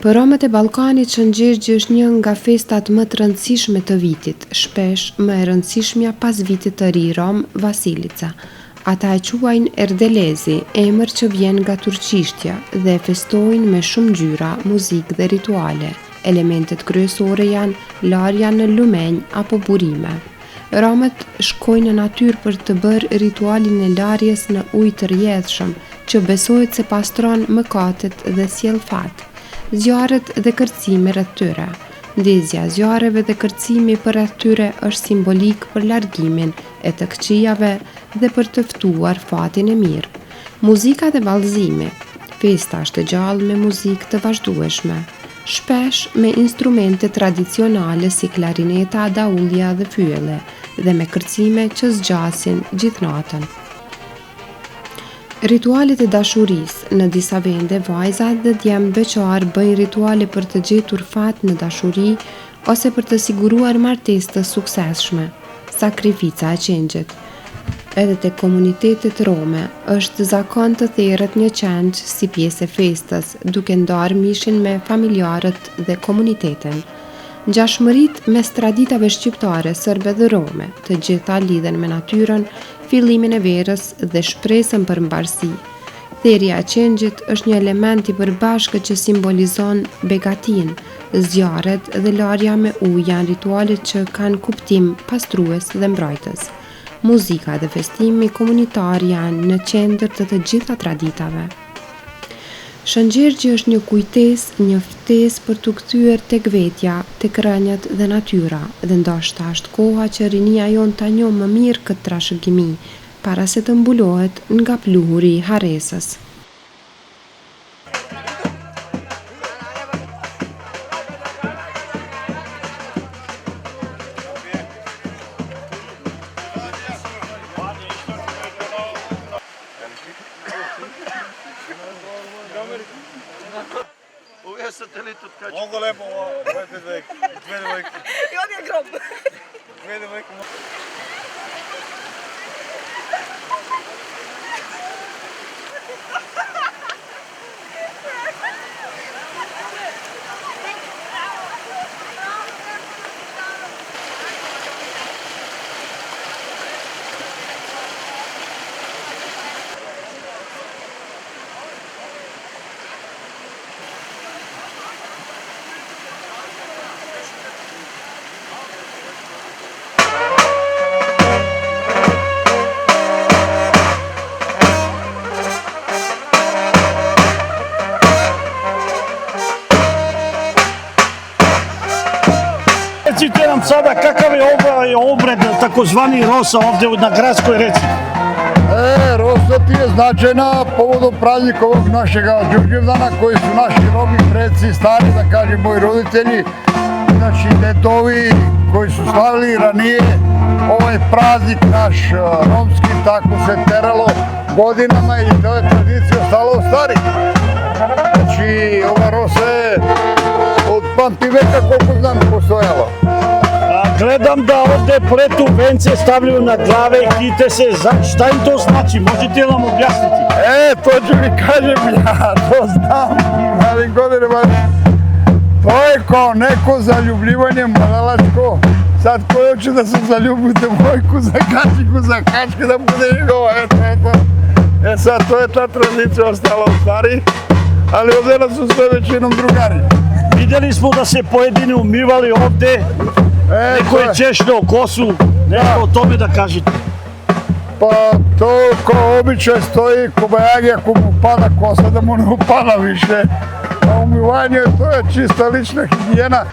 Për romët e Ballkanit, Shënxergji është një nga festat më të rëndësishme të vitit, shpesh më e rëndësishmja pas vitit të ri rom, Vasilica. Ata e quajnë Erdelezi, emër që vjen nga turqishtja, dhe festojnë me shumë ngjyra, muzikë dhe rituale. Elementet kryesore janë larja në lumenj apo burime. Romët shkojnë në natyrë për të bërë ritualin e larjes në ujë të rrjedhshëm, që besohet se pastron mëkatet dhe sjell fat. Zjarret dhe kërcimi rreth tyre. Ndezja e zjarreve dhe kërcimi rreth tyre është simbolik për largimin e të këqijave dhe për të ftuar fatin e mirë. Muzika dhe vallëzimi. Festa është e gjallë me muzikë të vazhdueshme, shpesh me instrumente tradicionale si klarineta, daullja dhe fyele, dhe me kërcime që zgjasin gjithë natën. Ritualet e dashurisë. Në disa vende, vajzat dhe djemt beqar bëjnë rituale për të gjetur fat në dashuri ose për të siguruar martesë të suksesshme. Sakrifica e qengjit. Edhe te komunitetet rome, është zakon të therrët një qengj si pjesë e festës, duke ndarë mishin me familjarët dhe komunitetin. Ngjashmëritë mes traditave shqiptare, serbe dhe rome, të gjitha lidhen me natyrën, fillimin e verës dhe shpresën për mbarësi. Therrja e qengjit është një element i përbashkët që simbolizon begatinë. Zjarret dhe larja me ujë janë ritualet që kanë kuptim pastrues dhe mbrojtës. Muzika dhe festimi komunitar janë në qendër të gjitha traditave. Shënxergji është një kujtesë, një ftesë për t'u kthyer tek vetja, tek rënjët dhe natyra, dhe ndoshta është koha që rinia jon ta njohë më mirë këtë trashëgimi, para se të mbulohet nga pluhuri i harresës. Ovo je satelit od kača. Mnogo lepo ovo, dve devojke. I on je grob. Dve devojke. Recite nam sada kakav je ovaj obred takozvani Rosa ovdje na gradskoj reci? Rosa ti je značajna povodom praznika ovog našega Đurđevdana koji su naši robni preci, stari, da kažem, moji roditelji, naši dedovi koji su slavili ranije ovaj praznik naš romski, tako se teralo godinama i to je tradicija ostala u stari. Znači, ova Rosa je od pamtiveka koliko znam postojala. Gledam da ovdje pletu vence stavljaju na glave i kite se, šta im to znači? Možete li nam objasniti? To ću mi kažem ja, to znam, ali godinama. To je kao neko zaljubljivanje mladalačko. Sad ko hoće da se zaljubi devojku za kačiku, za kačke da bude njegova, eto. Sad to je ta tradicija ostala u stari, ali ovdje nas su sve većinom drugari. Vidjeli smo da se pojedini umivali ovdje, neko je češljao kosu, nešto o tome da kažete. Pa to kao običaj stoji kobajagi ako mu pada kosa da mu ne upada više. A umivanje to je čista lična higijena.